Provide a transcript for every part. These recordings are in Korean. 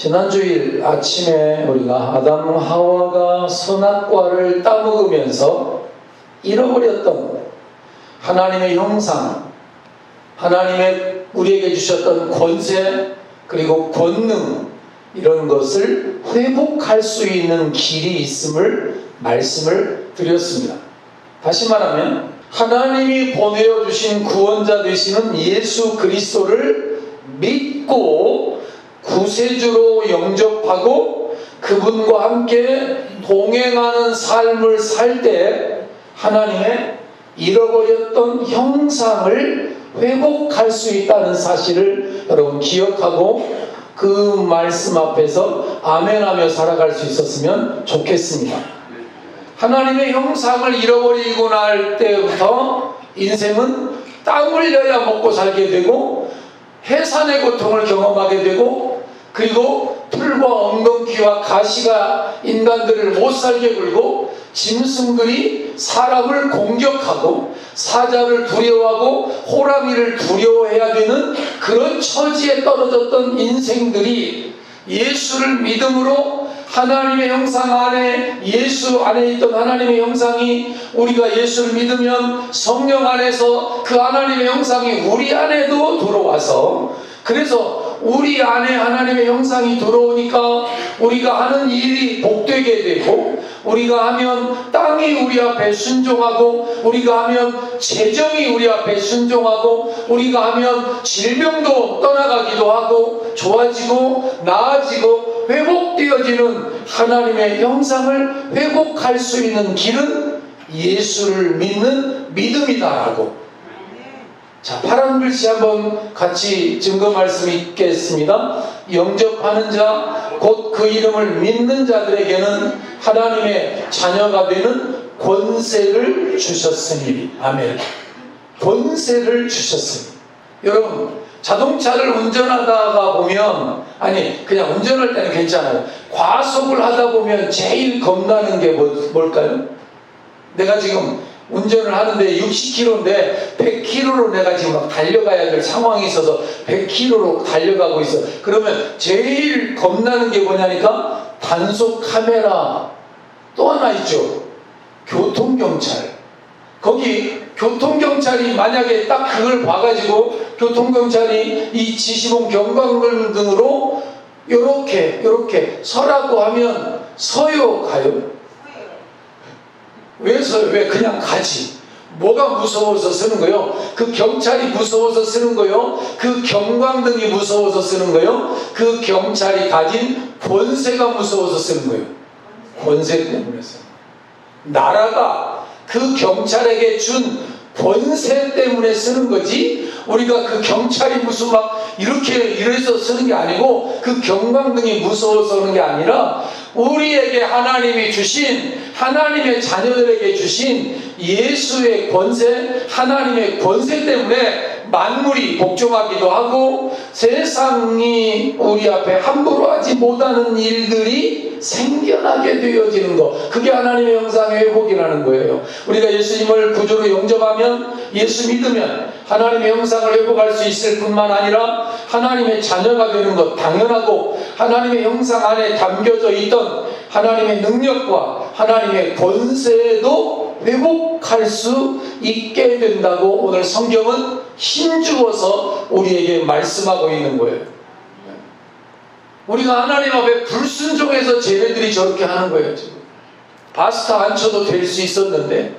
지난 주일 아침에 우리가 아담 하와가 선악과를 따먹으면서 잃어버렸던 하나님의 형상, 하나님의 우리에게 주셨던 권세 그리고 권능, 이런 것을 회복할 수 있는 길이 있음을 말씀을 드렸습니다. 다시 말하면 하나님이 보내어 주신 구원자 되시는 예수 그리스도를 믿고 구세주로 영접하고 그분과 함께 동행하는 삶을 살 때 하나님의 잃어버렸던 형상을 회복할 수 있다는 사실을 여러분 기억하고 그 말씀 앞에서 아멘하며 살아갈 수 있었으면 좋겠습니다. 하나님의 형상을 잃어버리고 날 때부터 인생은 땀 흘려야 먹고 살게 되고 해산의 고통을 경험하게 되고 그리고 풀과 엉겅퀴와 가시가 인간들을 못살게 굴고 짐승들이 사람을 공격하고 사자를 두려워하고 호랑이를 두려워해야 되는 그런 처지에 떨어졌던 인생들이 예수를 믿음으로 하나님의 형상 안에, 예수 안에 있던 하나님의 형상이, 우리가 예수를 믿으면 성령 안에서 그 하나님의 형상이 우리 안에도 들어와서, 그래서 우리 안에 하나님의 형상이 들어오니까 우리가 하는 일이 복되게 되고, 우리가 하면 땅이 우리 앞에 순종하고, 우리가 하면 재정이 우리 앞에 순종하고, 우리가 하면 질병도 떠나가기도 하고 좋아지고 나아지고 회복되어지는 하나님의 형상을 회복할 수 있는 길은 예수를 믿는 믿음이다라고. 자, 파란 글씨 한번 같이 증거 말씀 읽겠습니다. 영접하는 자 곧 그 이름을 믿는 자들에게는 하나님의 자녀가 되는 권세를 주셨으니. 아멘. 권세를 주셨으니. 여러분, 자동차를 운전하다가 보면, 아니 그냥 운전할 때는 괜찮아요. 과속을 하다 보면 제일 겁나는 게 뭘까요? 내가 지금 운전을 하는데 60km인데 100km로 내가 지금 막 달려가야 될 상황이 있어서 100km로 달려가고 있어. 그러면 제일 겁나는 게 뭐냐니까 단속 카메라, 또 하나 있죠. 교통경찰. 거기 교통경찰이 만약에 딱 그걸 봐가지고 교통경찰이 이 지시봉 경광등으로 요렇게 서라고 하면 서요, 가요? 왜 서요? 왜 그냥 가지? 뭐가 무서워서 쓰는 거요? 그 경찰이 무서워서 쓰는 거요? 그 경광등이 무서워서 쓰는 거요? 그 경찰이 가진 권세가 무서워서 쓰는 거요? 권세 때문에 쓰는 거예요. 나라가 그 경찰에게 준 권세 때문에 쓰는 거지, 우리가 그 경찰이 무슨 막 이래서 쓰는 게 아니고, 그 경광등이 무서워서 쓰는 게 아니라 우리에게 하나님이 주신, 하나님의 자녀들에게 주신 예수의 권세, 하나님의 권세 때문에 만물이 복종하기도 하고 세상이 우리 앞에 함부로 하지 못하는 일들이 생겨나게 되어지는 것, 그게 하나님의 형상의 회복이라는 거예요. 우리가 예수님을 구주로 영접하면, 예수 믿으면 하나님의 형상을 회복할 수 있을 뿐만 아니라 하나님의 자녀가 되는 것 당연하고, 하나님의 형상 안에 담겨져 있던 하나님의 능력과 하나님의 권세도 회복할 수 있게 된다고 오늘 성경은 힘주어서 우리에게 말씀하고 있는 거예요. 우리가 하나님 앞에 불순종해서 쟤네들이 저렇게 하는 거예요. 지금 파스타 안 쳐도 될 수 있었는데,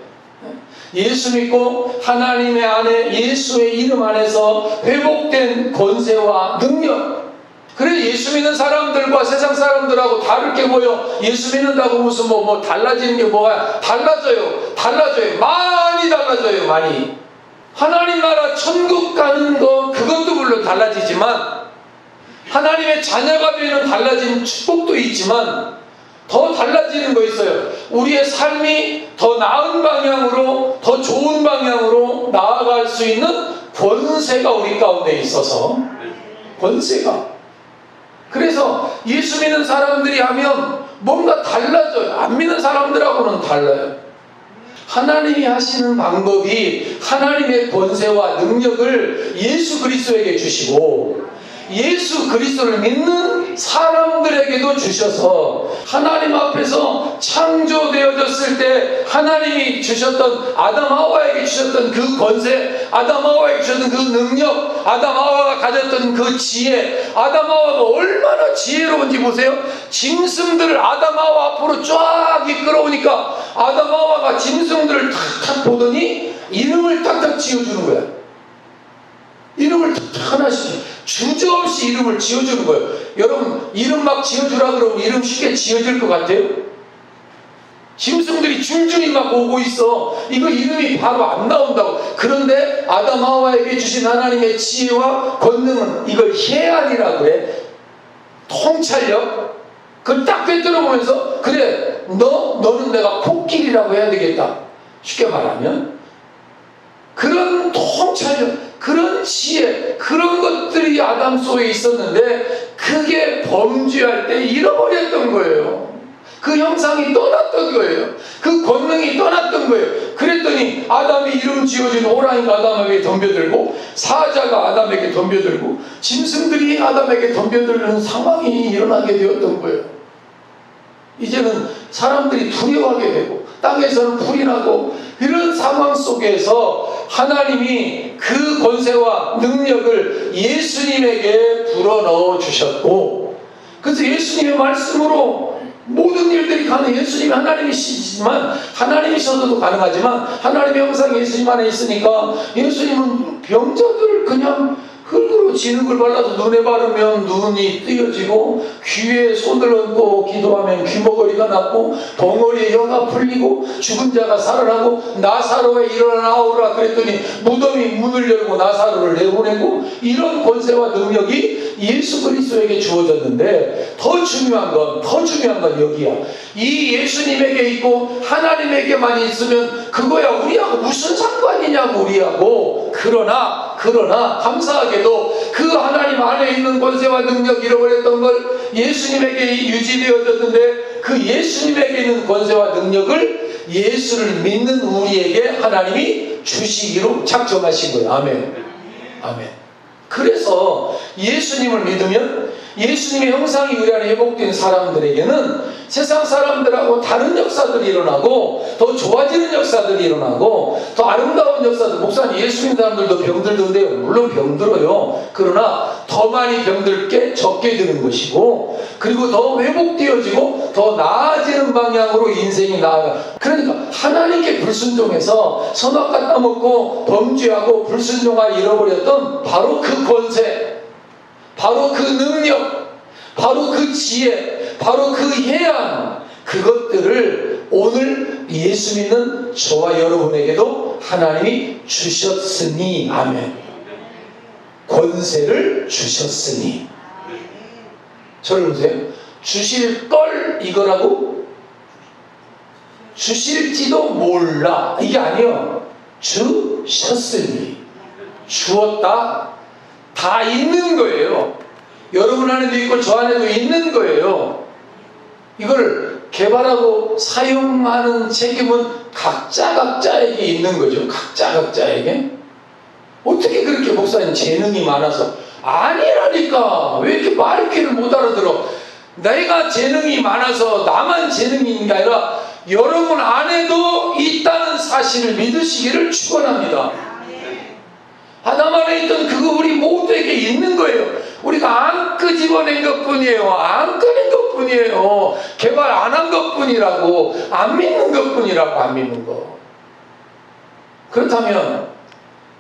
예수 믿고 하나님의 안에 예수의 이름 안에서 회복된 권세와 능력, 그래 예수 믿는 사람들과 세상 사람들하고 다를 게 뭐요? 예수 믿는다고 무슨 뭐 달라지는 게 뭐가 달라져요. 많이 달라져요. 많이. 하나님 나라 천국 가는 거, 그것도 물론 달라지지만, 하나님의 자녀가 되는 달라진 축복도 있지만 더 달라지는 거 있어요. 우리의 삶이 더 나은 방향으로, 더 좋은 방향으로 나아갈 수 있는 권세가 우리 가운데 있어서, 권세가. 그래서 예수 믿는 사람들이 하면 뭔가 달라져요. 안 믿는 사람들하고는 달라요. 하나님이 하시는 방법이 하나님의 권세와 능력을 예수 그리스도에게 주시고, 예수 그리스도를 믿는 사람들 능력에도 주셔서 하나님 앞에서 창조되어졌을 때 하나님이 주셨던 아담 하와에게 주셨던 그 권세, 아담 하와에게 주셨던 그 능력, 아담 하와가 가졌던 그 지혜, 아담 하와가 얼마나 지혜로운지 보세요. 짐승들을 아담 하와 앞으로 쫙 이끌어오니까 아담 하와가 짐승들을 탁탁 보더니 이름을 탁탁 지어주는 거야. 이름을 탁탁 하나씩 주저없이 이름을 지어주는 거예요. 여러분 이름 막 지어주라 그러면 이름 쉽게 지어질 것 같아요? 짐승들이 줄줄이 막 오고 있어. 이거 이름이 바로 안 나온다고. 그런데 아담 하와에게 주신 하나님의 지혜와 권능은 이걸 해안이라고 해. 통찰력. 그걸 딱 꿰뚫어보면서 그래 너는 내가 코끼리라고 해야 되겠다. 쉽게 말하면 그런 통찰력, 그런 지혜, 그런 것들이 아담 속에 있었는데 그게 범죄할 때 잃어버렸던 거예요. 그 형상이 떠났던 거예요. 그 권능이 떠났던 거예요. 그랬더니 아담이 이름 지어준 호랑이가 아담에게 덤벼들고 사자가 아담에게 덤벼들고 짐승들이 아담에게 덤벼드는 상황이 일어나게 되었던 거예요. 이제는 사람들이 두려워하게 되고 땅에서는 불이 나고 이런 상황 속에서 하나님이 그 권세와 능력을 예수님에게 불어넣어 주셨고, 그래서 예수님의 말씀으로 모든 일들이 가능해요. 예수님이 하나님이시지만 하나님이셔도 가능하지만 하나님의 형상이 예수님 안에 있으니까 예수님은 병자들을 그냥 흙으로 진흙을 발라서 눈에 바르면 눈이 뜨여지고 귀에 손을 얹고 기도하면 귀머거리가 낫고 덩어리에 혀가 풀리고 죽은 자가 살아나고 나사로에 일어나오라 그랬더니 무덤이 문을 열고 나사로를 내보내고 이런 권세와 능력이 예수 그리스도에게 주어졌는데 더 중요한 건 여기야. 이 예수님에게 있고 하나님에게만 있으면 그거야 우리하고 무슨 상관이냐고 우리하고. 그러나 감사하게도 그 하나님 안에 있는 권세와 능력 잃어버렸던 걸 예수님에게 유지되어졌는데 그 예수님에게 있는 권세와 능력을 예수를 믿는 우리에게 하나님이 주시기로 작정하신 거예요. 아멘. 아멘. 그래서 예수님을 믿으면 예수님의 형상이 우리 안에 회복된 사람들에게는 세상 사람들하고 다른 역사들이 일어나고 더 좋아지는 역사들이 일어나고 더 아름다운 역사들. 목사님 예수 믿는 사람들도 병들던데요. 물론 병들어요. 그러나 더 많이 병들게 적게 드는 것이고 그리고 더 회복되어지고 더 나아지는 방향으로 인생이 나아가. 그러니까 하나님께 불순종해서 선악과 따먹고 범죄하고 불순종하여 잃어버렸던 바로 그 권세, 바로 그 능력, 바로 그 지혜, 바로 그 해안, 그것들을 오늘 예수 믿는 저와 여러분에게도 하나님이 주셨으니, 아멘. 권세를 주셨으니. 저를 보세요. 주실 걸 이거라고? 주실지도 몰라. 이게 아니요. 주셨으니. 주었다. 다 있는 거예요. 여러분 안에도 있고 저 안에도 있는 거예요. 이걸 개발하고 사용하는 책임은 각자에게 있는 거죠. 각자에게. 어떻게 그렇게 목사님 재능이 많아서? 아니라니까. 왜 이렇게 말귀를 못 알아들어? 내가 재능이 많아서 나만 재능이 있는 게 아니라 여러분 안에도 있다는 사실을 믿으시기를 축원합니다. 아담 안에 있던 그거 우리 모두에게 있는 거예요. 우리가 안 끄집어낸 것뿐이에요. 안 꺼낸 것뿐이에요. 개발 안 한 것뿐이라고. 안 믿는 것뿐이라고. 안 믿는 거. 그렇다면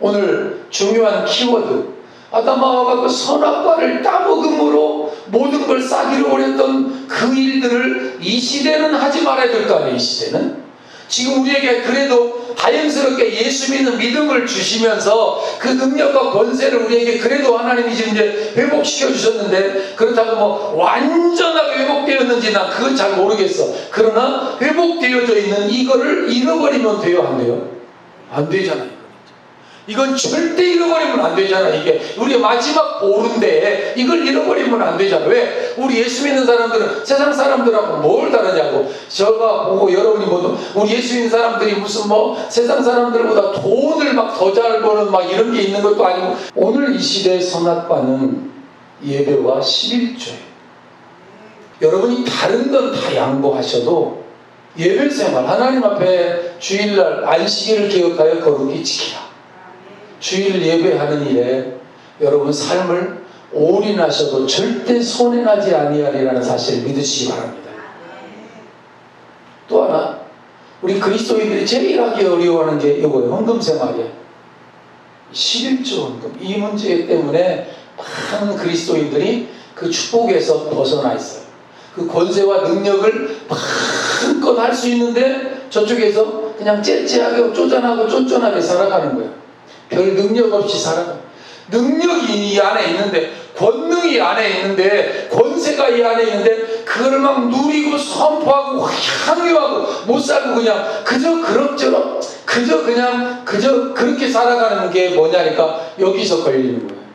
오늘 중요한 키워드, 아담 하와가 그 선악과를 따먹음으로 모든 걸 싸기로 버렸던 그 일들을 이 시대는 하지 말아야 될 거 아니에요. 이 시대는 지금 우리에게 그래도 다행스럽게 예수 믿는 믿음을 주시면서 그 능력과 권세를 우리에게 그래도 하나님이 지금 이제 회복시켜 주셨는데, 그렇다고 뭐 완전하게 회복되었는지 난 그건 잘 모르겠어. 그러나 회복되어져 있는 이거를 잃어버리면 돼요, 안 돼요? 안 되잖아요. 이건 절대 잃어버리면 안 되잖아. 이게 우리의 마지막 보루인데 이걸 잃어버리면 안 되잖아. 왜? 우리 예수 믿는 사람들은 세상 사람들하고 뭘 다르냐고. 제가 보고 여러분이 보도 우리 예수 믿는 사람들이 무슨 뭐 세상 사람들보다 돈을 막 더 잘 버는 막 이런 게 있는 것도 아니고, 오늘 이 시대의 선악과는 예배와 11조예요. 여러분이 다른 건 다 양보하셔도 예배 생활, 하나님 앞에 주일날 안식일을 기억하여 거룩히 지키라. 주일 예배하는 일에 여러분 삶을 올인하셔도 절대 손해나지 아니하리라는 사실을 믿으시기 바랍니다. 또 하나, 우리 그리스도인들이 제일 하기 어려워하는 게 이거예요. 헌금 생활이에요. 11조 헌금. 이 문제 때문에 많은 그리스도인들이 그 축복에서 벗어나 있어요. 그 권세와 능력을 마음껏 할 수 있는데 저쪽에서 그냥 째째하게 쪼잔하고 쫀쫀하게 살아가는 거예요. 별 능력 없이 살아가요. 능력이 이 안에 있는데, 권능이 이 안에 있는데, 권세가 이 안에 있는데 그걸 막 누리고 선포하고 향유하고 못 살고 그냥 그저 그럭저럭 그저 그렇게 살아가는 게 뭐냐니까 여기서 걸리는 거예요.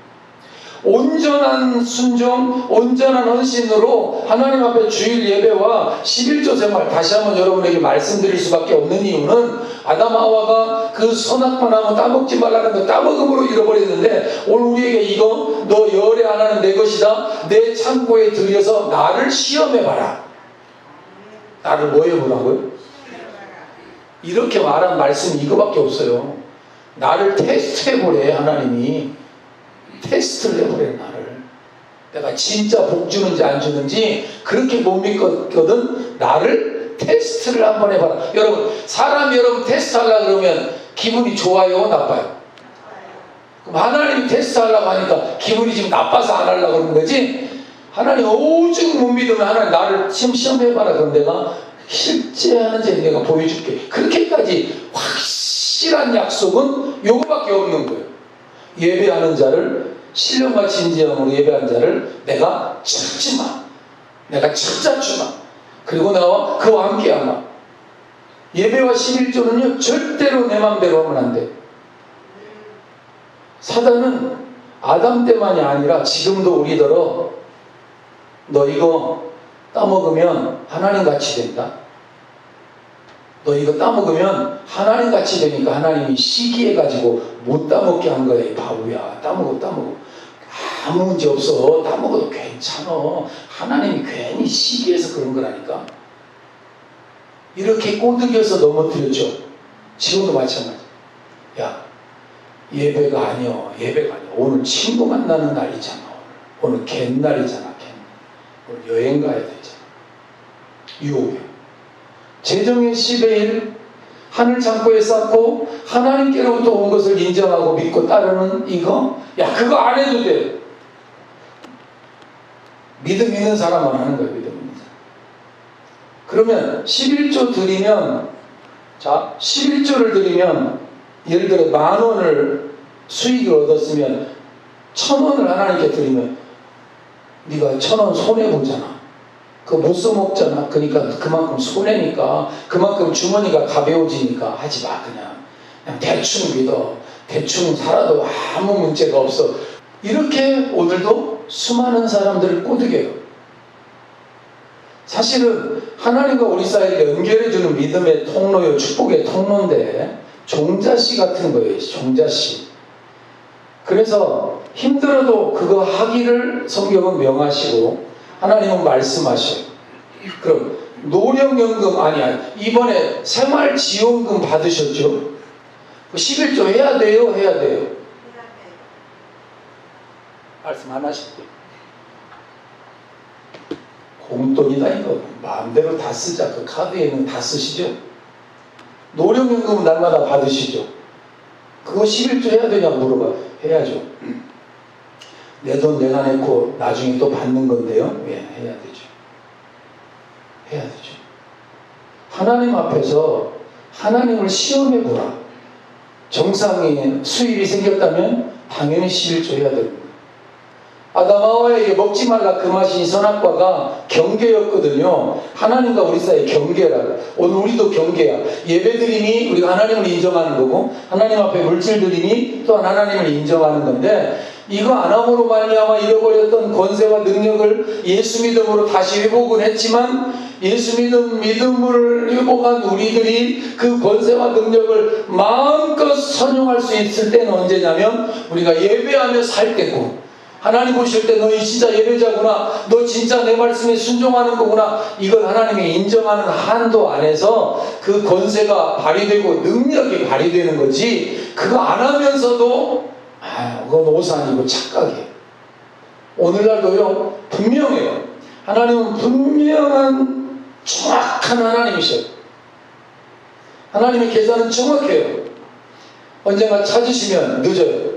온전한 순종, 온전한 헌신으로 하나님 앞에 주일 예배와 11조 생활, 다시 한번 여러분에게 말씀드릴 수밖에 없는 이유는 아담 하와가 그 선악과나무 하면 따먹지 말라는 거 따먹음으로 잃어버렸는데, 오늘 우리에게 이거 너 열애 안 하는 내 것이다, 내 창고에 들여서 나를 시험해봐라. 나를 뭐 해보라고요? 이렇게 말한 말씀이 이거밖에 없어요. 나를 테스트해보래. 하나님이 테스트를 해보래. 나를 내가 진짜 복 주는지 안 주는지 그렇게 못 믿거든. 나를 테스트를 한번 해봐라. 여러분, 사람이 여러분 테스트 하려고 그러면 기분이 좋아요, 나빠요? 그럼 하나님이 테스트 하려고 하니까 기분이 지금 나빠서 안 하려고 그러는 거지. 하나님 오직 못 믿으면 하나님 나를 시험해봐라. 그럼 내가 실제 하는지 내가 보여줄게. 그렇게까지 확실한 약속은 요거밖에 없는 거예요. 예배하는 자를, 신령과 진지함으로 예배하는 자를 내가 찾지마, 내가 찾아주마, 그리고 나와 그와 함께하마. 예배와 11조는요 절대로 내 맘대로 하면 안 돼. 사단은 아담 때만이 아니라 지금도 우리더러 너 이거 따먹으면 하나님같이 된다, 너 이거 따먹으면 하나님같이 되니까 하나님이 시기해가지고 못 따먹게 한 거야. 이 바보야. 따먹어. 아무 문제 없어. 따먹어도 괜찮아. 하나님이 괜히 시기해서 그런 거라니까. 이렇게 꼬드겨서 넘어뜨렸죠. 지금도 마찬가지. 야, 예배가 아니여. 오늘 친구 만나는 날이잖아. 오늘 갯날이잖아. 오늘 여행 가야 되잖아. 유혹이야. 재정의 10의 1, 하늘 창고에 쌓고 하나님께로부터 온 것을 인정하고 믿고 따르는 이거, 야, 그거 안 해도 돼. 믿음 있는 사람만 하는 거예요. 믿음 있는 사람. 그러면 11조 드리면, 자, 11조를 드리면 예를 들어 10,000원을 수익을 얻었으면 1,000원을 하나님께 드리면 네가 1,000원 손해보잖아. 그거 못 써먹잖아. 그러니까 그만큼 손해니까, 그만큼 주머니가 가벼워지니까 하지 마. 그냥 대충 믿어. 대충 살아도 아무 문제가 없어. 이렇게 오늘도 수많은 사람들을 꼬드겨요. 사실은 하나님과 우리 사이를 연결해주는 믿음의 통로요, 축복의 통로인데 종자씨 같은 거예요. 종자씨. 그래서 힘들어도 그거 하기를 성경은 명하시고 하나님은 말씀하셔요. 그럼 노령연금, 아니야, 이번에 생활지원금 받으셨죠? 11조 해야 돼요? 해야 돼요? 말씀 안 하실게요. 공돈이다 이거. 마음대로 다 쓰자. 그 카드에 있는 거 다 쓰시죠? 노령연금 날마다 받으시죠? 그거 11조 해야 되냐고 물어봐. 해야죠. 내 돈 내가 내고 나중에 또 받는 건데요. 예, 해야 되죠. 해야 되죠. 하나님 앞에서 하나님을 시험해 보라. 정상의 수입이 생겼다면 당연히 11조 해야 됩니다. 아담 하와에게 먹지 말라 그 맛이 선악과가 경계였거든요. 하나님과 우리 사이의 경계라고. 오늘 우리도 경계야. 예배드림이 우리가 하나님을 인정하는 거고, 하나님 앞에 물질 드림이 또한 하나님을 인정하는 건데, 이거 안 함으로 말미암아 잃어버렸던 권세와 능력을 예수 믿음으로 다시 회복은 했지만, 예수 믿음을 회복한 우리들이 그 권세와 능력을 마음껏 선용할 수 있을 때는 언제냐면 우리가 예배하며 살 때고, 하나님 보실 때 너희 진짜 예배자구나, 너 진짜 내 말씀에 순종하는 거구나, 이걸 하나님이 인정하는 한도 안에서 그 권세가 발휘되고 능력이 발휘되는 거지, 그거 안 하면서도 그건 옷 아니고 착각이에요. 오늘날도요 분명해요. 하나님은 분명한 정확한 하나님이셔요. 하나님의 계산은 정확해요. 언젠가 찾으시면 늦어요.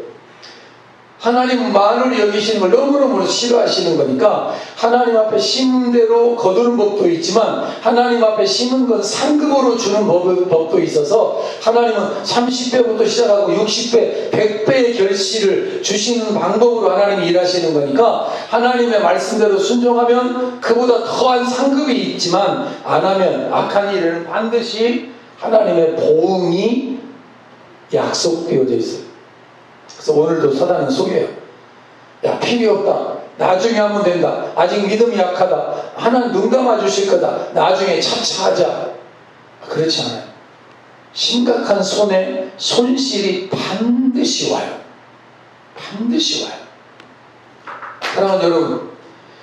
하나님은 만원을 여기시는 걸 너무너무 싫어하시는 거니까 하나님 앞에 심은 대로 거두는 법도 있지만 하나님 앞에 심은 건 상급으로 주는 법도 있어서 하나님은 30배부터 시작하고 60배, 100배의 결실을 주시는 방법으로 하나님이 일하시는 거니까 하나님의 말씀대로 순종하면 그보다 더한 상급이 있지만 안 하면 악한 일에는 반드시 하나님의 보응이 약속되어져 있어요. 그래서 오늘도 사단은 속여요. 야, 필요 없다, 나중에 하면 된다, 아직 믿음이 약하다, 하나님 눈 감아 주실 거다, 나중에 차차 하자. 그렇지 않아요. 심각한 손실이 반드시 와요. 반드시 와요. 사랑하는 여러분,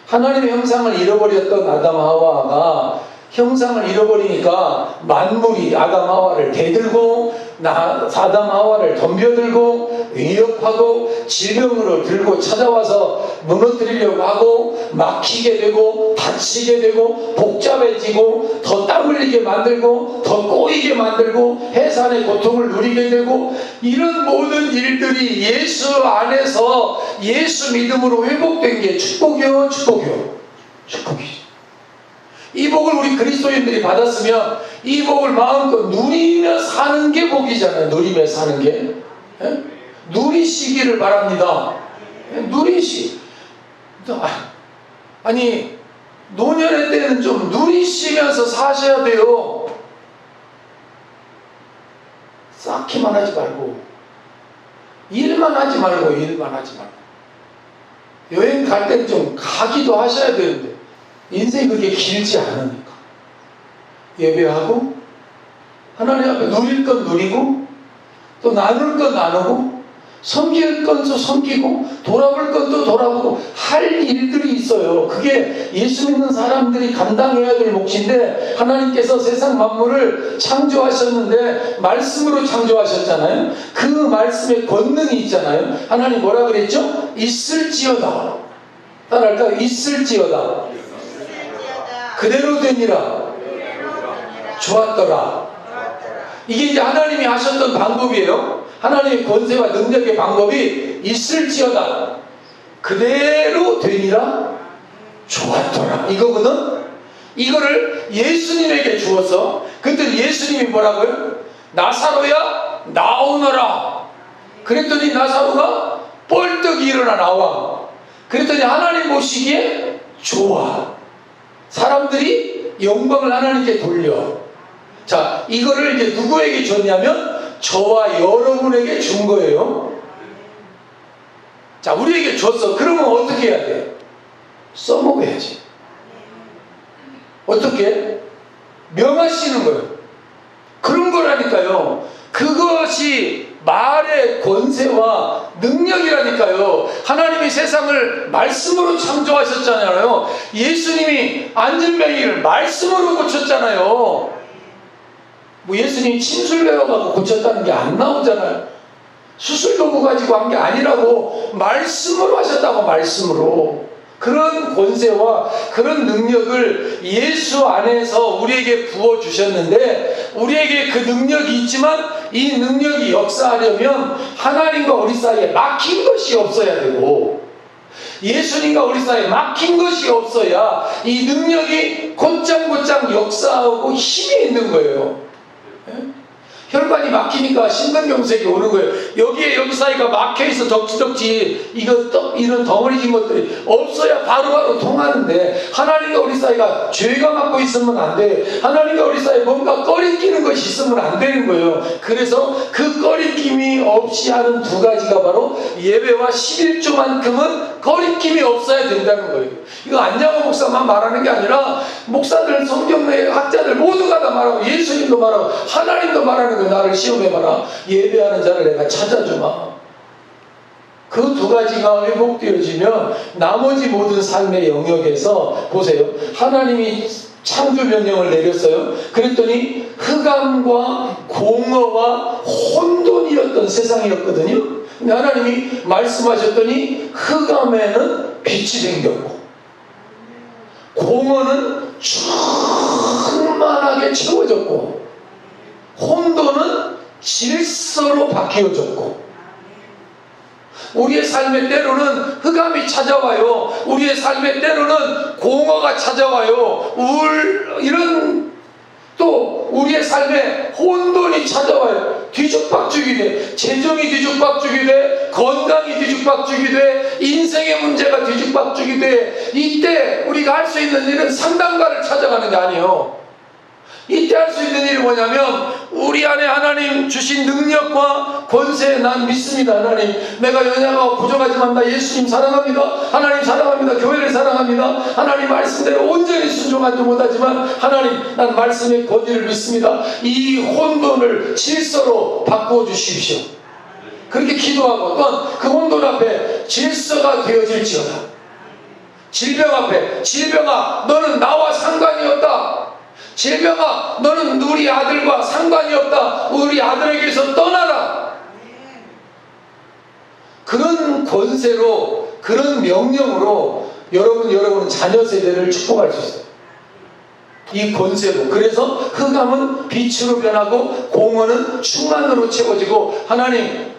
하나님의 형상을 잃어버렸던 아담 하와가 형상을 잃어버리니까 만물이 아담 하와를 대들고 아담 하와를 덤벼들고 위협하고 질병으로 들고 찾아와서 무너뜨리려고 하고 막히게 되고 다치게 되고 복잡해지고 더 땀 흘리게 만들고 더 꼬이게 만들고 해산의 고통을 누리게 되고, 이런 모든 일들이 예수 안에서 예수 믿음으로 회복된 게 축복이요, 축복이요, 축복이죠. 이 복을 우리 그리스도인들이 받았으면 이 복을 마음껏 누리며 사는 게 복이잖아요. 누리며 사는 게. 예? 누리시기를 바랍니다. 예? 아니 노년의 때는 좀 누리시면서 사셔야 돼요. 쌓기만 하지 말고 일만 하지 말고 여행 갈 때는 좀 가기도 하셔야 되는데 인생이 그렇게 길지 않으니까 예배하고 하나님 앞에 누릴 건 누리고 또 나눌 건 나누고 섬길 건 또 섬기고 돌아볼 건 또 돌아보고 할 일들이 있어요. 그게 예수 믿는 사람들이 감당해야 될 몫인데, 하나님께서 세상 만물을 창조하셨는데 말씀으로 창조하셨잖아요. 그 말씀에 권능이 있잖아요. 하나님 뭐라 그랬죠? 있을지어다. 따라할까요? 있을지어다. 그대로 되니라. 좋았더라. 이게 이제 하나님이 하셨던 방법이에요. 하나님의 권세와 능력의 방법이 있을지어다. 그대로 되니라. 좋았더라. 이거거든. 이거를 예수님에게 주어서, 그때 예수님이 뭐라고요? 나사로야 나오너라. 그랬더니 나사로가 뻘떡 일어나 나와. 그랬더니 하나님 보시기에 좋아. 사람들이 영광을 하나님께 돌려. 자, 이거를 이제 누구에게 줬냐면 저와 여러분에게 준 거예요. 자, 우리에게 줬어. 그러면 어떻게 해야 돼? 써먹어야지. 어떻게? 명하시는 거예요. 그런 거라니까요. 그것이 말의 권세와 능력이라니까요. 하나님이 세상을 말씀으로 창조하셨잖아요. 예수님이 안진뱅이를 말씀으로 고쳤잖아요. 뭐 예수님이 침술 배워가지고 고쳤다는 게 안 나오잖아요. 수술 도구 가지고 한 게 아니라고 말씀으로 하셨다고. 말씀으로. 그런 권세와 그런 능력을 예수 안에서 우리에게 부어주셨는데, 우리에게 그 능력이 있지만 이 능력이 역사하려면 하나님과 우리 사이에 막힌 것이 없어야 되고, 예수님과 우리 사이에 막힌 것이 없어야 이 능력이 곧장 역사하고 힘이 있는 거예요. 혈관이 막히니까 심근경색이 오는 거예요. 여기 사이가 막혀있어. 덕지덕지 이런 덩어리진 것들이 없어야 바로바로 통하는데, 하나님과 우리 사이가 죄가 막고 있으면 안 돼. 하나님과 우리 사이에 뭔가 꺼리끼는 것이 있으면 안 되는 거예요. 그래서 그 꺼리낌이 없이 하는 두 가지가 바로 예배와 11조만큼은 꺼리낌이 없어야 된다는 거예요. 이거 안양호 목사만 말하는 게 아니라 목사들, 성경의 학자들 모두가 다 말하고 예수님도 말하고 하나님도 말하는 거예요. 나를 시험해봐라. 예배하는 자를 내가 찾아주마. 그 두 가지가 회복되어지면 나머지 모든 삶의 영역에서 보세요. 하나님이 창조 명령을 내렸어요. 그랬더니 흑암과 공허와 혼돈이었던 세상이었거든요. 근데 하나님이 말씀하셨더니 흑암에는 빛이 생겼고 공허는 충만하게 채워졌고 혼돈은 질서로 바뀌어졌고 우리의 삶의 때로는 흑암이 찾아와요. 우리의 삶의 때로는 공허가 찾아와요. 이런 또 우리의 삶에 혼돈이 찾아와요. 뒤죽박죽이 돼. 재정이 뒤죽박죽이 돼. 건강이 뒤죽박죽이 돼. 인생의 문제가 뒤죽박죽이 돼. 이때 우리가 할 수 있는 일은 상담가를 찾아가는 게 아니에요. 이때 할 수 있는 일이 뭐냐면 우리 안에 하나님 주신 능력과 권세에 난 믿습니다. 하나님, 내가 연약하고 부족하지만 나 예수님 사랑합니다. 하나님 사랑합니다. 교회를 사랑합니다. 하나님 말씀대로 온전히 순종하지 못하지만 하나님, 난 말씀의 권위를 믿습니다. 이 혼돈을 질서로 바꿔주십시오. 그렇게 기도하고 또한 그 혼돈 앞에 질서가 되어질지어다. 질병 앞에, 질병아 너는 나와 상관이 없다. 질병아 너는 우리 아들과 상관이 없다. 우리 아들에게서 떠나라. 그런 권세로, 그런 명령으로 여러분은 자녀 세대를 축복할 수 있어요. 이 권세로. 그래서 흑암은 빛으로 변하고 공허는 충만으로 채워지고 하나님,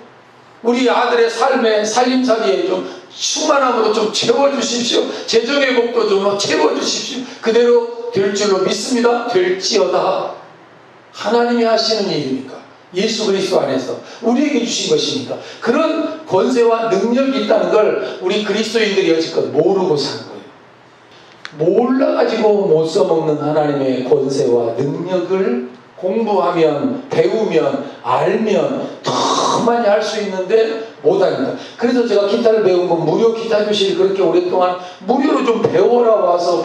우리 아들의 삶의 살림살이에 좀 충만함으로 좀 채워주십시오. 재정의 복도 좀 채워주십시오. 그대로 될 줄로 믿습니다. 될지어다. 하나님이 하시는 일이니까. 예수 그리스도 안에서 우리에게 주신 것이니까. 그런 권세와 능력이 있다는 걸 우리 그리스도인들이 여지껏 모르고 산 거예요. 몰라가지고 못 써먹는 하나님의 권세와 능력을 공부하면, 배우면, 알면 더 많이 할 수 있는데 못합니다. 그래서 제가 기타를 배운 건 무료 기타 교실이 그렇게 오랫동안 무료로 좀 배워라. 와서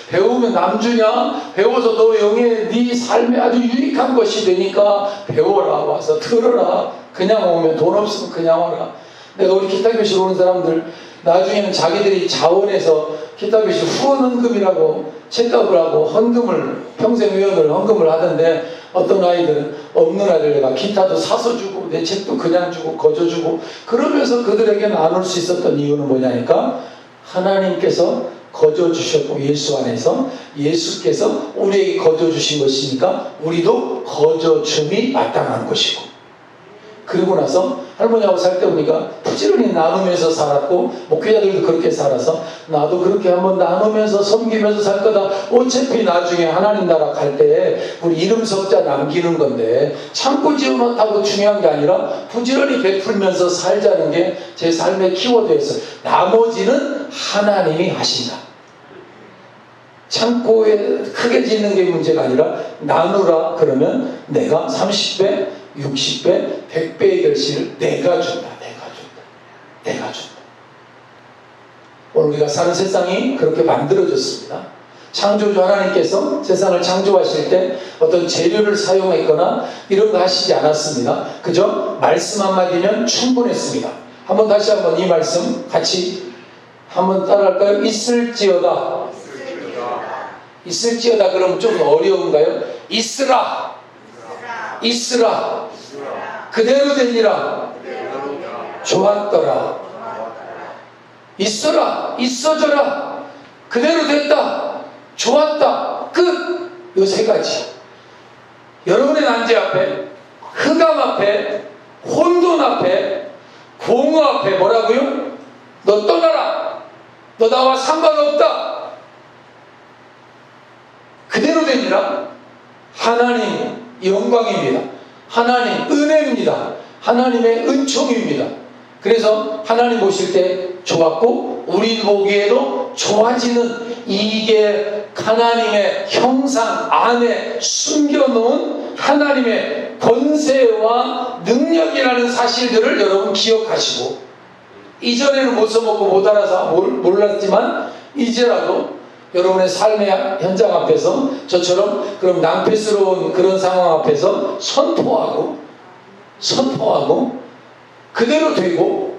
배우면 남주냐? 배워서 너 영의 네 삶에 아주 유익한 것이 되니까 배워라. 와서 들어라. 그냥 오면 돈 없으면 그냥 와라. 내가 우리 기타 교실 오는 사람들 나중에는 자기들이 자원해서 기타 교실 후원 헌금이라고 책값을 하고 헌금을, 평생위원을 헌금을 하던데 어떤 아이들은 없는 아이들 내가 기타도 사서 주고 내 책도 그냥 주고 거저 주고 그러면서 그들에게 나눌 수 있었던 이유는 뭐냐니까 하나님께서 거저 주셨고 예수 안에서 예수께서 우리에게 거저 주신 것이니까 우리도 거저 줌이 마땅한 것이고 그러고 나서 할머니하고 살 때 보니까 부지런히 나누면서 살았고 목회자들도 그렇게 살아서 나도 그렇게 한번 나누면서 섬기면서 살 거다. 어차피 나중에 하나님 나라 갈 때 우리 이름 석자 남기는 건데 참고 지어놓다고 중요한 게 아니라 부지런히 베풀면서 살자는 게 제 삶의 키워드였어요. 나머지는 하나님이 하신다. 창고에 크게 짓는 게 문제가 아니라 나누라 그러면 내가 30배 60배, 100배의 결실을 내가 준다. 오늘 우리가 사는 세상이 그렇게 만들어졌습니다. 창조주 하나님께서 세상을 창조하실 때 어떤 재료를 사용했거나 이런 거 하시지 않았습니다. 그저 말씀 한마디면 충분했습니다. 다시 한번 이 말씀 같이 한번 따라할까요? 있을지어다. 있을지어다 그러면 좀 어려운가요? 있으라. 그대로 되니라. 좋았더라. 있어라. 있어져라. 그대로 됐다. 좋았다. 끝. 이 세 가지. 여러분의 난제 앞에, 흑암 앞에, 혼돈 앞에, 공허 앞에 뭐라고요? 너 떠나라. 너 나와 상관없다. 그대로 되니라. 하나님 영광입니다. 하나님 은혜입니다. 하나님의 은총입니다. 그래서 하나님 보실 때 좋았고 우리 보기에도 좋아지는 이게 하나님의 형상 안에 숨겨놓은 하나님의 권세와 능력이라는 사실들을 여러분 기억하시고 이전에는 못 써먹고 못 알아서 몰랐지만 이제라도 여러분의 삶의 현장 앞에서 저처럼 그런 낭패스러운 그런 상황 앞에서 선포하고 그대로 되고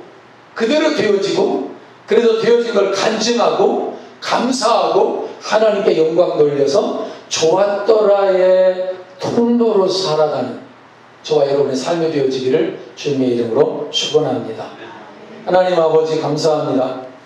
그대로 되어지고, 그래서 되어진 걸 간증하고 감사하고 하나님께 영광 돌려서 좋았더라의 통로로 살아가는 저와 여러분의 삶이 되어지기를 주님의 이름으로 축원합니다. 하나님 아버지 감사합니다.